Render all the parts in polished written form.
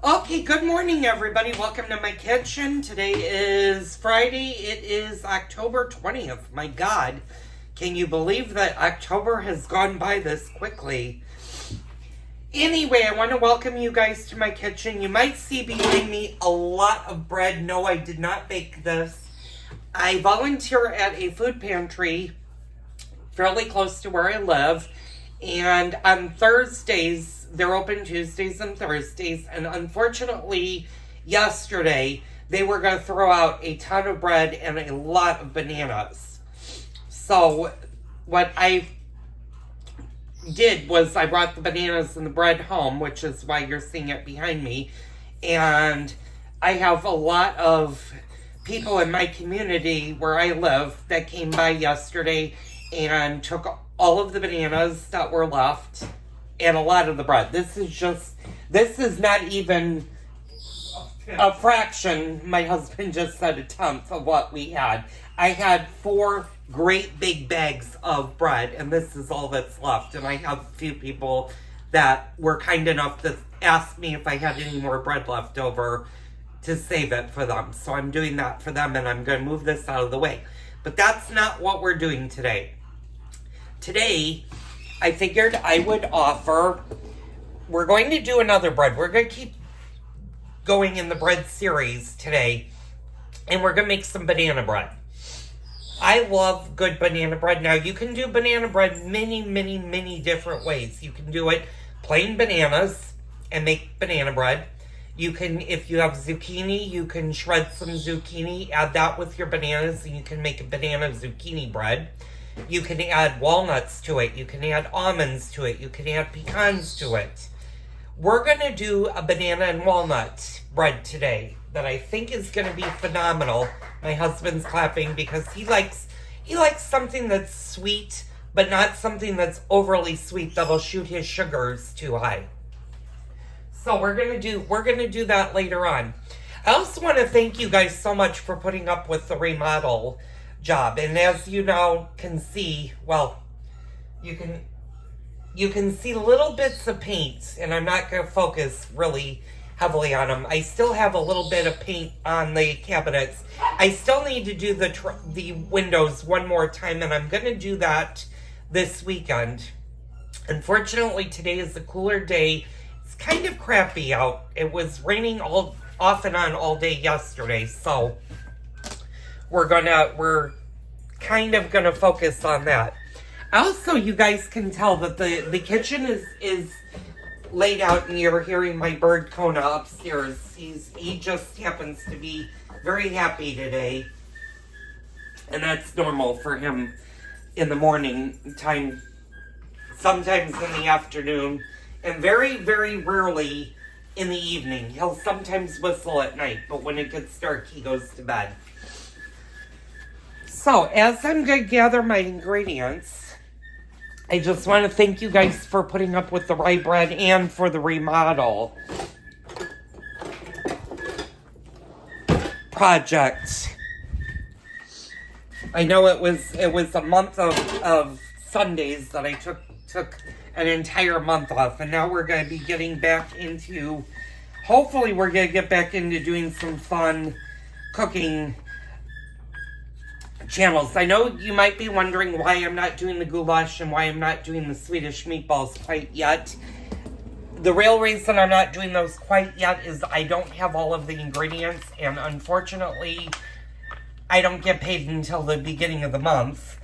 Okay, good morning, everybody. Welcome to my kitchen. Today is Friday. It is October 20th. My God, can you believe that October has gone by this quickly? Anyway, I want to welcome you guys to my kitchen. You might see behind me a lot of bread. No, I did not bake this. I volunteer at a food pantry fairly close to where I live. And on Thursdays, they're open Tuesdays and Thursdays. And unfortunately, yesterday, they were going to throw out a ton of bread and a lot of bananas. So what I did was I brought the bananas and the bread home, which is why you're seeing it behind me. And I have a lot of people in my community where I live that came by yesterday and took all of the bananas that were left and a lot of the bread. This is not even a fraction. My husband just said a tenth of what we had. I had 4 great big bags of bread, and this is all that's left. And I have a few people that were kind enough to ask me if I had any more bread left over to save it for them. So I'm doing that for them, and I'm going to move this out of the way. But that's not what we're doing today. Today, I figured I would offer, we're going to do another bread. We're going to keep going in the bread series today, and we're going to make some banana bread. I love good banana bread. Now, you can do banana bread many different ways. You can do it plain bananas and make banana bread. You can, if you have zucchini, you can shred some zucchini, add that with your bananas, and you can make a banana zucchini bread. You can add walnuts to it. You can add almonds to it. You can add pecans to it. We're going to do a banana and walnut bread today that I think is going to be phenomenal. My husband's clapping because he likes something that's sweet, but not something that's overly sweet that'll shoot his sugars too high. So we're going to do that later on. I also want to thank you guys so much for putting up with the remodel job. And as you now can see, well, you can see little bits of paint, and I'm not going to focus really heavily on them. I still have a little bit of paint on the cabinets. I still need to do the windows one more time, and I'm going to do that this weekend. Unfortunately, today is a cooler day. It's kind of crappy out. It was raining off and on all day yesterday, so we're kind of gonna focus on that. Also, you guys can tell that the kitchen is laid out, and you're hearing my bird Kona upstairs. He just happens to be very happy today, and that's normal for him in the morning time, sometimes in the afternoon, and very rarely in the evening. He'll sometimes whistle at night, but when it gets dark, he goes to bed. So, as I'm going to gather my ingredients, I just want to thank you guys for putting up with the rye bread and for the remodel project. I know it was a month of Sundays that I took an entire month off, and now we're going to be getting back into, hopefully we're going to get back into doing some fun cooking channels. I know you might be wondering why I'm not doing the goulash and why I'm not doing the Swedish meatballs quite yet. The real reason I'm not doing those quite yet is I don't have all of the ingredients, and unfortunately I don't get paid until the beginning of the month.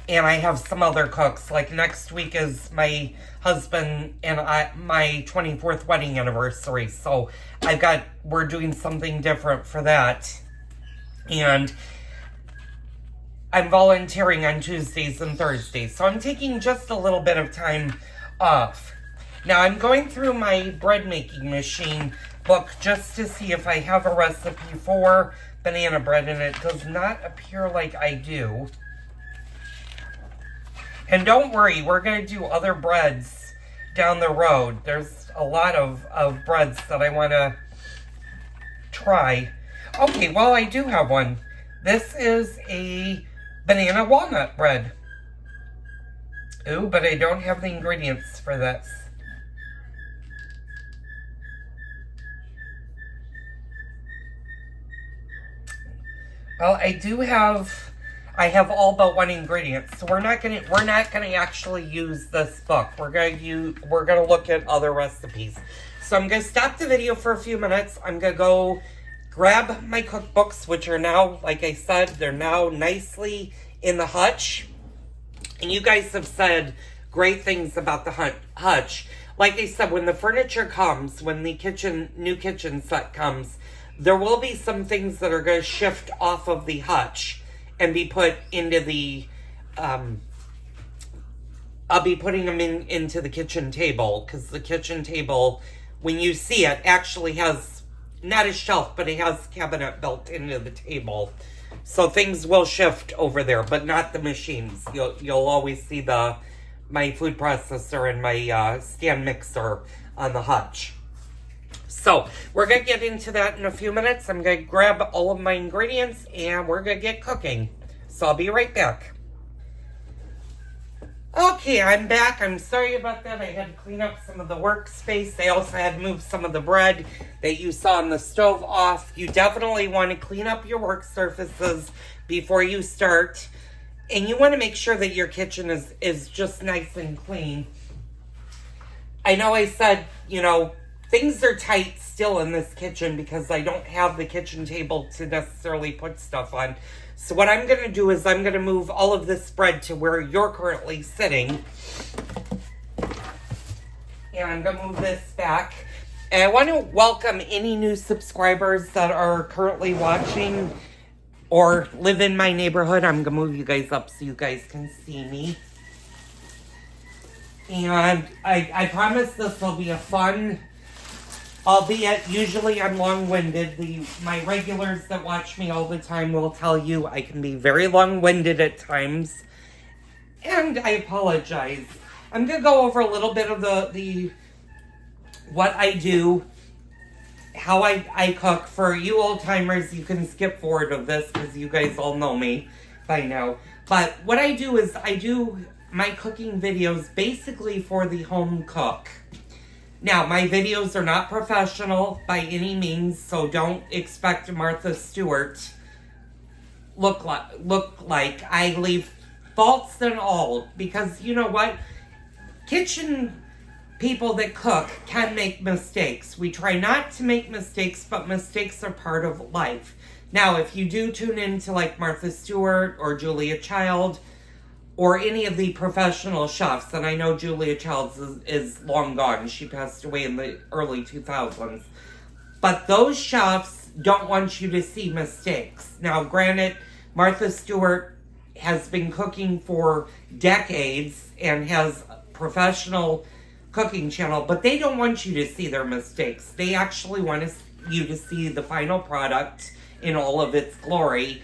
And I have some other cooks. Like next week is my husband and my 24th wedding anniversary. So we're doing something different for that. And I'm volunteering on Tuesdays and Thursdays, so I'm taking just a little bit of time off. Now, I'm going through my bread making machine book just to see if I have a recipe for banana bread, and it does not appear like I do. And don't worry, we're going to do other breads down the road. There's a lot of breads that I want to try. Okay, well, I do have one. This is a banana walnut bread. Ooh, but I don't have the ingredients for this. Well, I have all but one ingredient, so we're not gonna actually use this book. We're gonna look at other recipes. So I'm gonna stop the video for a few minutes. I'm gonna go grab my cookbooks, which are now, like I said, they're now nicely in the hutch. And you guys have said great things about the hutch. Like I said, when the furniture comes, when the new kitchen set comes, there will be some things that are going to shift off of the hutch and be put into the, I'll be putting them into the kitchen table, because the kitchen table, when you see it, actually has, not a shelf, but it has a cabinet built into the table. So things will shift over there, but not the machines. You'll always see my food processor and my stand mixer on the hutch. So we're going to get into that in a few minutes. I'm going to grab all of my ingredients and we're going to get cooking. So I'll be right back. Okay, I'm back. I'm sorry about that. I had to clean up some of the workspace. I also had to move some of the bread that you saw on the stove off. You definitely want to clean up your work surfaces before you start. And you want to make sure that your kitchen is just nice and clean. I know I said, things are tight still in this kitchen because I don't have the kitchen table to necessarily put stuff on. So what I'm going to do is I'm going to move all of this bread to where you're currently sitting. And I'm going to move this back. And I want to welcome any new subscribers that are currently watching or live in my neighborhood. I'm going to move you guys up so you guys can see me. And I promise this will be a fun, albeit usually I'm long-winded. My regulars that watch me all the time will tell you I can be very long-winded at times. And I apologize. I'm going to go over a little bit of the what I do, how I cook. For you old-timers, you can skip forward of this because you guys all know me by now. But what I do is I do my cooking videos basically for the home cook. Now, my videos are not professional by any means, so don't expect Martha Stewart look like. I leave faults and all, because you know what? Kitchen people that cook can make mistakes. We try not to make mistakes, but mistakes are part of life. Now, if you do tune into like Martha Stewart or Julia Child or any of the professional chefs, and I know Julia Childs is long gone. She passed away in the early 2000s. But those chefs don't want you to see mistakes. Now, granted, Martha Stewart has been cooking for decades and has a professional cooking channel, but they don't want you to see their mistakes. They actually want you to see the final product in all of its glory.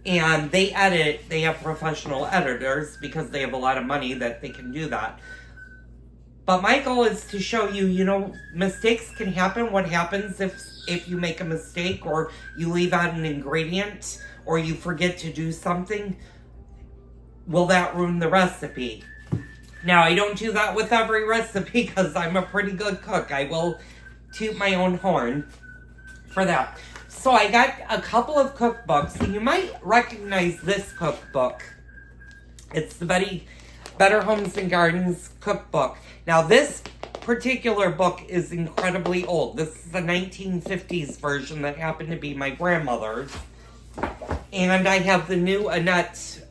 And they have professional editors because they have a lot of money that they can do that. But my goal is to show you, mistakes can happen. What happens if you make a mistake or you leave out an ingredient or you forget to do something? Will that ruin the recipe? Now, I don't do that with every recipe because I'm a pretty good cook. I will toot my own horn for that. So I got a couple of cookbooks, and you might recognize this cookbook. It's the Better Homes and Gardens cookbook. Now, this particular book is incredibly old. This is the 1950s version that happened to be my grandmother's. And I have the new Annette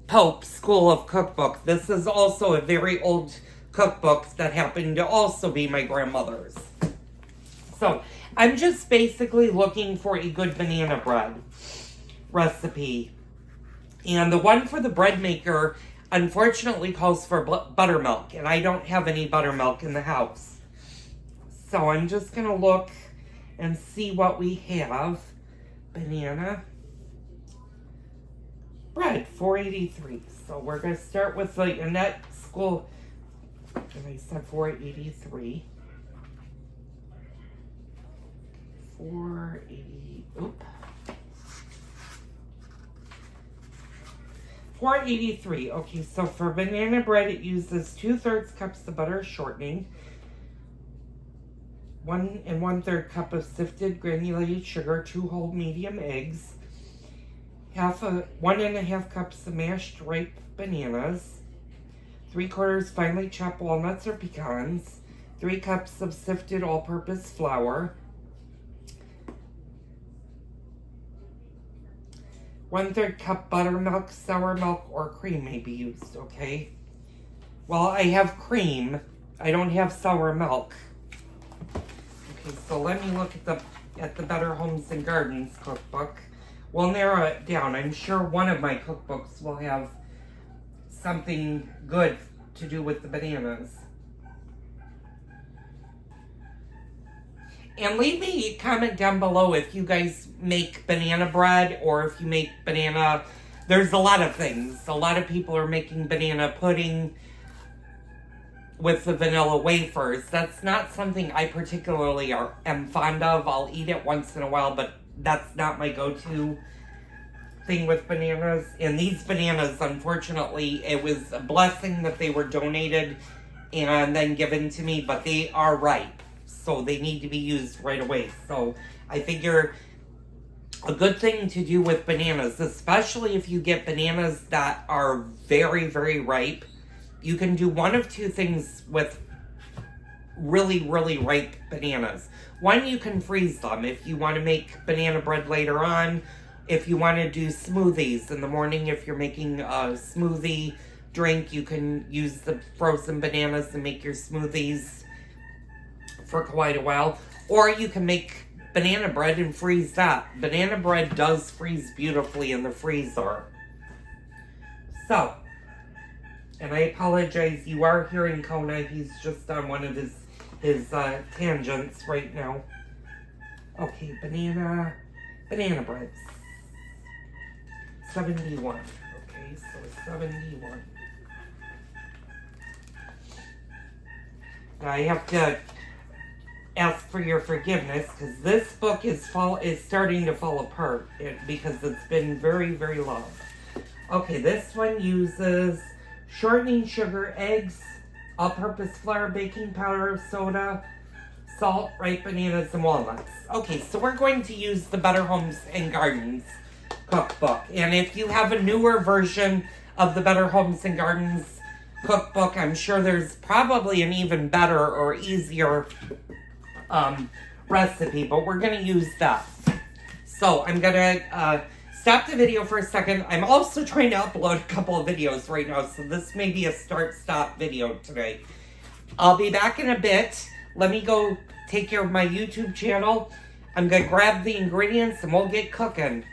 Pope School of Cookbook. This is also a very old cookbook that happened to also be my grandmother's. So, I'm just basically looking for a good banana bread recipe. And the one for the bread maker, unfortunately, calls for buttermilk. And I don't have any buttermilk in the house. So, I'm just going to look and see what we have. Banana bread, $4.83. So, we're going to start with the Annette School. And I said $4.83. $4.83. Okay, so for banana bread, it uses 2/3 cups of butter shortening, 1 1/3 cup of sifted granulated sugar, 2 whole medium eggs, 1 1/2 cups of mashed ripe bananas, 3/4 finely chopped walnuts or pecans, 3 cups of sifted all-purpose flour, 1/3 cup buttermilk, sour milk, or cream may be used, okay? Well, I have cream. I don't have sour milk. Okay, so let me look at the Better Homes and Gardens cookbook. We'll narrow it down. I'm sure one of my cookbooks will have something good to do with the bananas. And leave me a comment down below if you guys make banana bread or if you make banana... There's a lot of things. A lot of people are making banana pudding with the vanilla wafers. That's not something I particularly am fond of. I'll eat it once in a while, but that's not my go-to thing with bananas. And these bananas, unfortunately, it was a blessing that they were donated and then given to me, but they are ripe. So they need to be used right away. So I figure a good thing to do with bananas, especially if you get bananas that are very, very ripe, you can do one of two things with really, really ripe bananas. One, you can freeze them if you want to make banana bread later on. If you want to do smoothies in the morning, if you're making a smoothie drink, you can use the frozen bananas and make your smoothies for quite a while. Or you can make banana bread and freeze that. Banana bread does freeze beautifully in the freezer. So, and I apologize, you are hearing Kona. He's just on one of his tangents right now. Okay, banana breads. 71. Okay, so 71. Now I have to ask for your forgiveness because this book is starting to fall apart because it's been very, very long. Okay, this one uses shortening sugar, eggs, all-purpose flour, baking powder, soda, salt, ripe bananas, and walnuts. Okay, so we're going to use the Better Homes and Gardens cookbook. And if you have a newer version of the Better Homes and Gardens cookbook, I'm sure there's probably an even better or easier recipe, but we're going to use that. So I'm going to stop the video for a second. I'm also trying to upload a couple of videos right now, so this may be a start-stop video today. I'll be back in a bit. Let me go take care of my YouTube channel. I'm going to grab the ingredients and we'll get cooking.